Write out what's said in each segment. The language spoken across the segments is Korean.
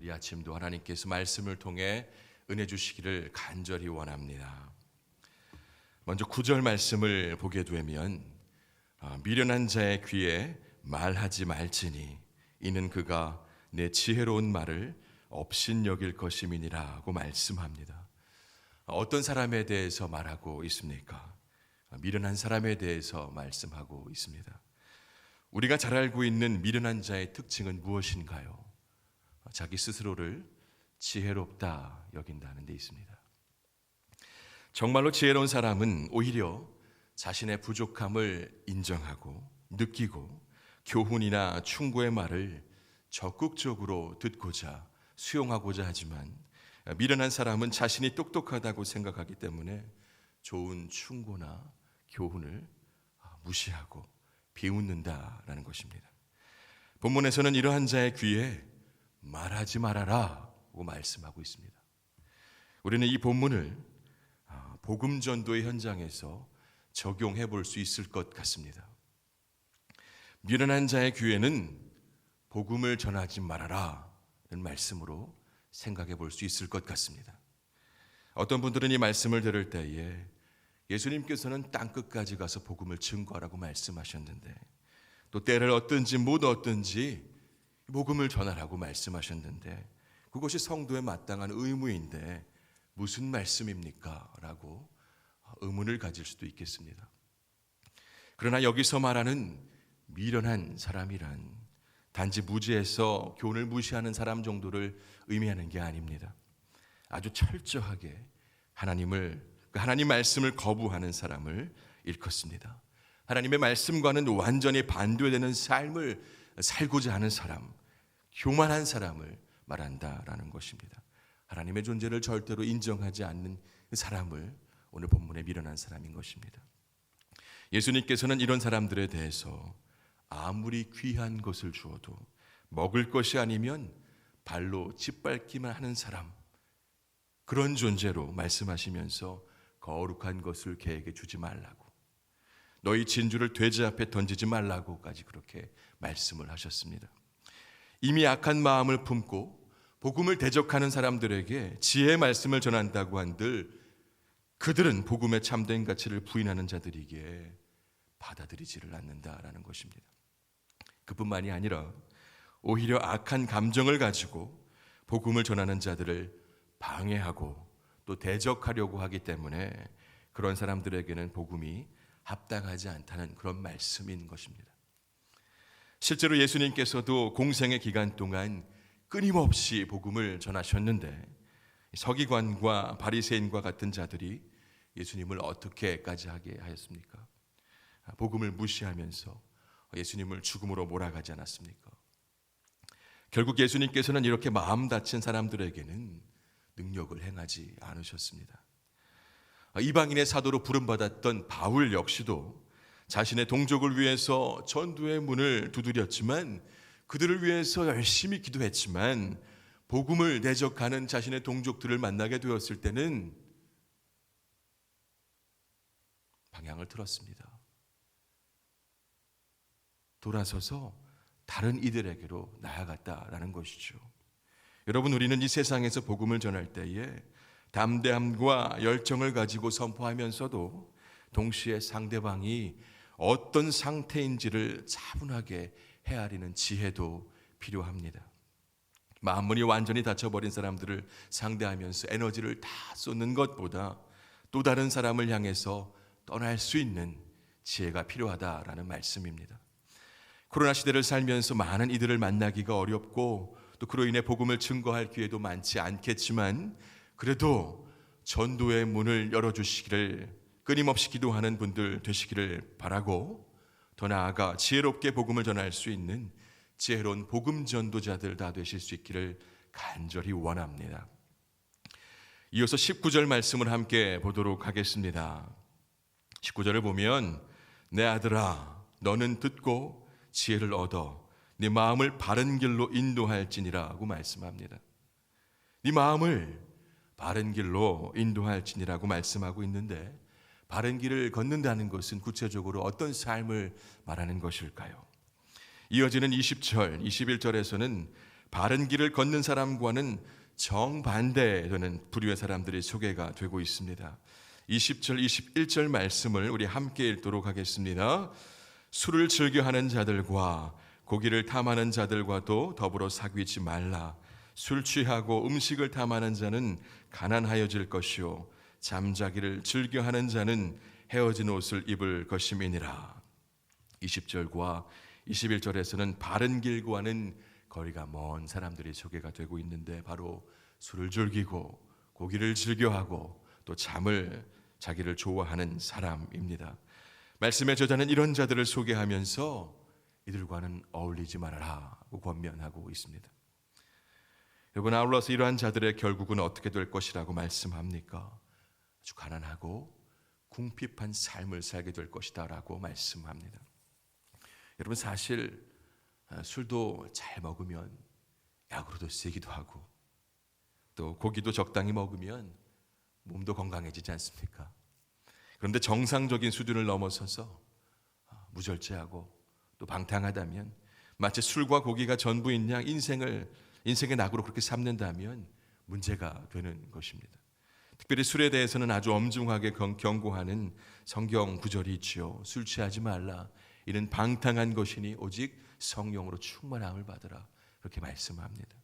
오늘 이 아침도 하나님께서 말씀을 통해 은혜 주시기를 간절히 원합니다. 먼저 9절 말씀을 보게 되면 미련한 자의 귀에 말하지 말지니 이는 그가 내 지혜로운 말을 업신여길 것임이니라고 말씀합니다. 어떤 사람에 대해서 말하고 있습니까? 미련한 사람에 대해서 말씀하고 있습니다. 우리가 잘 알고 있는 미련한 자의 특징은 무엇인가요? 자기 스스로를 지혜롭다 여긴다는 데 있습니다. 정말로 지혜로운 사람은 오히려 자신의 부족함을 인정하고 느끼고 교훈이나 충고의 말을 적극적으로 듣고자 수용하고자 하지만, 미련한 사람은 자신이 똑똑하다고 생각하기 때문에 좋은 충고나 교훈을 무시하고 비웃는다라는 것입니다. 본문에서는 이러한 자의 귀에 말하지 말아라고 말씀하고 있습니다. 우리는 이 본문을 복음 전도의 현장에서 적용해 볼 수 있을 것 같습니다. 미련한 자의 귀에는 복음을 전하지 말아라는 말씀으로 생각해 볼 수 있을 것 같습니다. 어떤 분들은 이 말씀을 들을 때에 예수님께서는 땅끝까지 가서 복음을 증거하라고 말씀하셨는데, 또 때를 얻든지 못 얻든지 복음을 전하라고 말씀하셨는데 그것이 성도의 마땅한 의무인데 무슨 말씀입니까? 라고 의문을 가질 수도 있겠습니다. 그러나 여기서 말하는 미련한 사람이란 단지 무지해서 교훈을 무시하는 사람 정도를 의미하는 게 아닙니다. 아주 철저하게 하나님 말씀을 거부하는 사람을 일컫습니다. 하나님의 말씀과는 완전히 반대되는 삶을 살고자 하는 사람, 교만한 사람을 말한다라는 것입니다. 하나님의 존재를 절대로 인정하지 않는 사람을 오늘 본문에 미련한 사람인 것입니다. 예수님께서는 이런 사람들에 대해서 아무리 귀한 것을 주어도 먹을 것이 아니면 발로 짓밟기만 하는 사람, 그런 존재로 말씀하시면서 거룩한 것을 개에게 주지 말라고, 너희 진주를 돼지 앞에 던지지 말라고까지 그렇게 말씀을 하셨습니다. 이미 악한 마음을 품고 복음을 대적하는 사람들에게 지혜의 말씀을 전한다고 한들 그들은 복음의 참된 가치를 부인하는 자들이기에 받아들이지를 않는다라는 것입니다. 그뿐만이 아니라 오히려 악한 감정을 가지고 복음을 전하는 자들을 방해하고 또 대적하려고 하기 때문에 그런 사람들에게는 복음이 합당하지 않다는 그런 말씀인 것입니다. 실제로 예수님께서도 공생의 기간 동안 끊임없이 복음을 전하셨는데 서기관과 바리새인과 같은 자들이 예수님을 어떻게까지 하게 하였습니까? 복음을 무시하면서 예수님을 죽음으로 몰아가지 않았습니까? 결국 예수님께서는 이렇게 마음 다친 사람들에게는 능력을 행하지 않으셨습니다. 이방인의 사도로 부름받았던 바울 역시도 자신의 동족을 위해서 전도의 문을 두드렸지만, 그들을 위해서 열심히 기도했지만 복음을 대적하는 자신의 동족들을 만나게 되었을 때는 방향을 틀었습니다. 돌아서서 다른 이들에게로 나아갔다라는 것이죠. 여러분, 우리는 이 세상에서 복음을 전할 때에 담대함과 열정을 가지고 선포하면서도 동시에 상대방이 어떤 상태인지를 차분하게 헤아리는 지혜도 필요합니다. 마음문이 완전히 닫혀버린 사람들을 상대하면서 에너지를 다 쏟는 것보다 또 다른 사람을 향해서 떠날 수 있는 지혜가 필요하다라는 말씀입니다. 코로나 시대를 살면서 많은 이들을 만나기가 어렵고 또 그로 인해 복음을 증거할 기회도 많지 않겠지만, 그래도 전도의 문을 열어주시기를 끊임없이 기도하는 분들 되시기를 바라고, 더 나아가 지혜롭게 복음을 전할 수 있는 지혜로운 복음 전도자들 다 되실 수 있기를 간절히 원합니다. 이어서 19절 말씀을 함께 보도록 하겠습니다. 19절을 보면 내 아들아 너는 듣고 지혜를 얻어 네 마음을 바른 길로 인도할지니라고 말씀합니다. 네 마음을 바른 길로 인도할지니라고 말씀하고 있는데, 바른 길을 걷는다는 것은 구체적으로 어떤 삶을 말하는 것일까요? 이어지는 20절, 21절에서는 바른 길을 걷는 사람과는 정반대되는 부류의 사람들이 소개가 되고 있습니다. 20절, 21절 말씀을 우리 함께 읽도록 하겠습니다. 술을 즐겨하는 자들과 고기를 탐하는 자들과도 더불어 사귀지 말라. 술 취하고 음식을 탐하는 자는 가난하여질 것이요 잠자기를 즐겨하는 자는 헤어진 옷을 입을 것임이니라. 20절과 21절에서는 바른 길과는 거리가 먼 사람들이 소개가 되고 있는데, 바로 술을 즐기고 고기를 즐겨하고 또 잠을 자기를 좋아하는 사람입니다. 말씀의 저자는 이런 자들을 소개하면서 이들과는 어울리지 말아라고 권면하고 있습니다. 여러분, 아울러서 이러한 자들의 결국은 어떻게 될 것이라고 말씀합니까? 아주 가난하고 궁핍한 삶을 살게 될 것이다 라고 말씀합니다. 여러분, 사실 술도 잘 먹으면 약으로도 쓰기도 하고, 또 고기도 적당히 먹으면 몸도 건강해지지 않습니까? 그런데 정상적인 수준을 넘어서서 무절제하고 또 방탕하다면, 마치 술과 고기가 전부인 양 인생의 낙으로 그렇게 삼는다면 문제가 되는 것입니다. 특별히 술에 대해서는 아주 엄중하게 경고하는 성경 구절이 있지요. 술 취하지 말라. 이는 방탕한 것이니 오직 성령으로 충만함을 받으라. 그렇게 말씀합니다.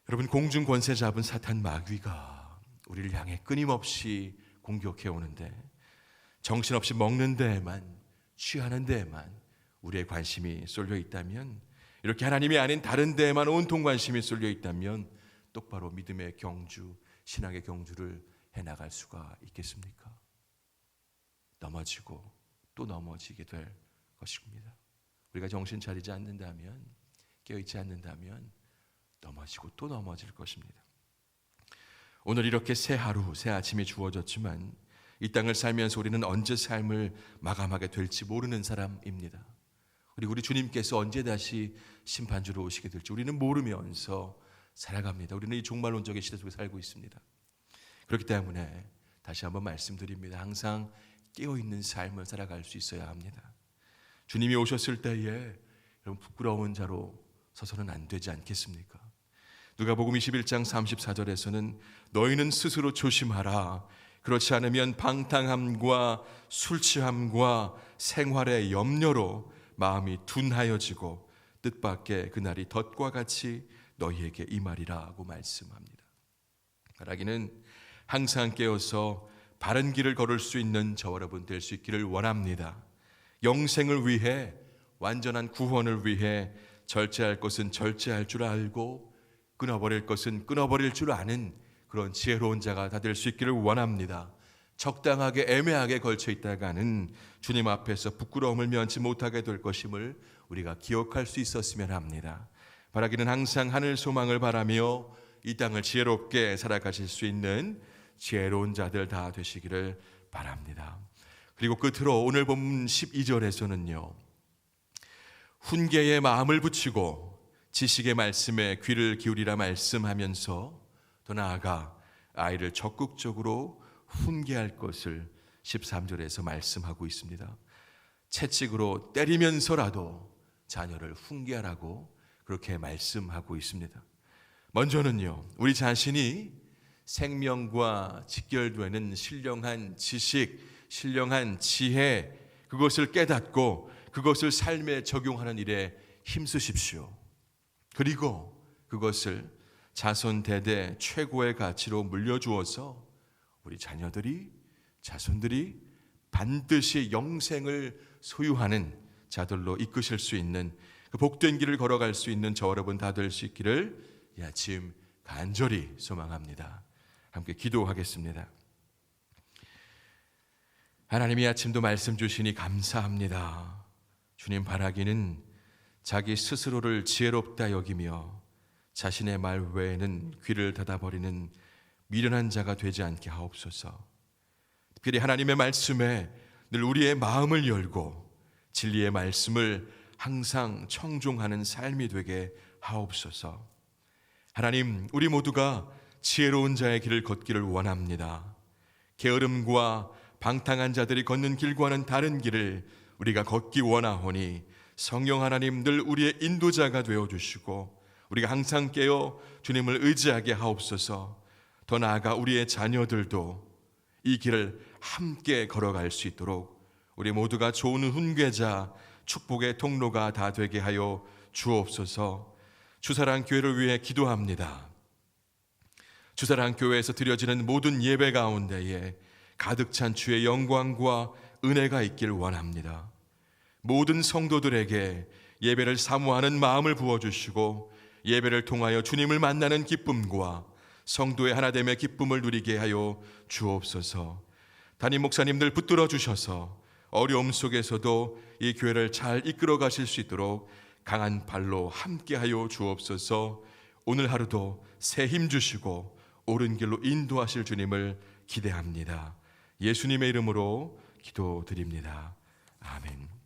여러분, 공중 권세 잡은 사탄 마귀가 우리를 향해 끊임없이 공격해 오는데, 정신없이 먹는 데에만, 취하는 데에만 우리의 관심이 쏠려 있다면, 이렇게 하나님이 아닌 다른 데에만 온통 관심이 쏠려 있다면 똑바로 믿음의 경주, 신앙의 경주를 해나갈 수가 있겠습니까? 넘어지고 또 넘어지게 될 것입니다. 우리가 정신 차리지 않는다면, 깨어있지 않는다면 넘어지고 또 넘어질 것입니다. 오늘 이렇게 새 하루, 새 아침이 주어졌지만 이 땅을 살면서 우리는 언제 삶을 마감하게 될지 모르는 사람입니다. 그리고 우리 주님께서 언제 다시 심판주로 오시게 될지 우리는 모르면서 살아갑니다. 우리는 이 종말론적인 시대 속에 살고 있습니다. 그렇기 때문에 다시 한번 말씀드립니다. 항상 깨어있는 삶을 살아갈 수 있어야 합니다. 주님이 오셨을 때에 여러분, 부끄러운 자로 서서는 안 되지 않겠습니까? 누가복음 21장 34절에서는 너희는 스스로 조심하라. 그렇지 않으면 방탕함과 술취함과 생활의 염려로 마음이 둔하여지고 뜻밖의 그날이 덫과 같이 너희에게 임하리라고 말씀합니다. 바라기는 항상 깨어서 바른 길을 걸을 수 있는 저와 여러분 될 수 있기를 원합니다. 영생을 위해, 완전한 구원을 위해 절제할 것은 절제할 줄 알고 끊어버릴 것은 끊어버릴 줄 아는 그런 지혜로운 자가 다 될 수 있기를 원합니다. 적당하게 애매하게 걸쳐 있다가는 주님 앞에서 부끄러움을 면치 못하게 될 것임을 우리가 기억할 수 있었으면 합니다. 바라기는 항상 하늘 소망을 바라며 이 땅을 지혜롭게 살아가실 수 있는 지혜로운 자들 다 되시기를 바랍니다. 그리고 끝으로 오늘 본문 12절에서는요, 훈계에 마음을 붙이고 지식의 말씀에 귀를 기울이라 말씀하면서 더 나아가 아이를 적극적으로 훈계할 것을 13절에서 말씀하고 있습니다. 채찍으로 때리면서라도 자녀를 훈계하라고 그렇게 말씀하고 있습니다. 먼저는요, 우리 자신이 생명과 직결되는 신령한 지식, 신령한 지혜, 그것을 깨닫고 그것을 삶에 적용하는 일에 힘쓰십시오. 그리고 그것을 자손 대대 최고의 가치로 물려주어서 우리 자손들이 반드시 영생을 소유하는 자들로 이끄실 수 있는 그 복된 길을 걸어갈 수 있는 저 여러분 다 될 수 있기를 이 아침 간절히 소망합니다. 함께 기도하겠습니다. 하나님이 아침도 말씀 주시니 감사합니다. 주님, 바라기는 자기 스스로를 지혜롭다 여기며 자신의 말 외에는 귀를 닫아버리는 미련한 자가 되지 않게 하옵소서. 특별히 하나님의 말씀에 늘 우리의 마음을 열고 진리의 말씀을 항상 청종하는 삶이 되게 하옵소서. 하나님, 우리 모두가 지혜로운 자의 길을 걷기를 원합니다. 게으름과 방탕한 자들이 걷는 길과는 다른 길을 우리가 걷기 원하오니 성령 하나님 늘 우리의 인도자가 되어주시고 우리가 항상 깨어 주님을 의지하게 하옵소서. 더 나아가 우리의 자녀들도 이 길을 함께 걸어갈 수 있도록 우리 모두가 좋은 훈계자, 축복의 통로가 다 되게 하여 주옵소서. 주사랑 교회를 위해 기도합니다. 주사랑 교회에서 드려지는 모든 예배 가운데에 가득 찬 주의 영광과 은혜가 있길 원합니다. 모든 성도들에게 예배를 사모하는 마음을 부어주시고 예배를 통하여 주님을 만나는 기쁨과 성도의 하나됨의 기쁨을 누리게 하여 주옵소서. 담임 목사님들 붙들어 주셔서 어려움 속에서도 이 교회를 잘 이끌어 가실 수 있도록 강한 발로 함께하여 주옵소서. 오늘 하루도 새 힘 주시고 옳은 길로 인도하실 주님을 기대합니다. 예수님의 이름으로 기도드립니다. 아멘.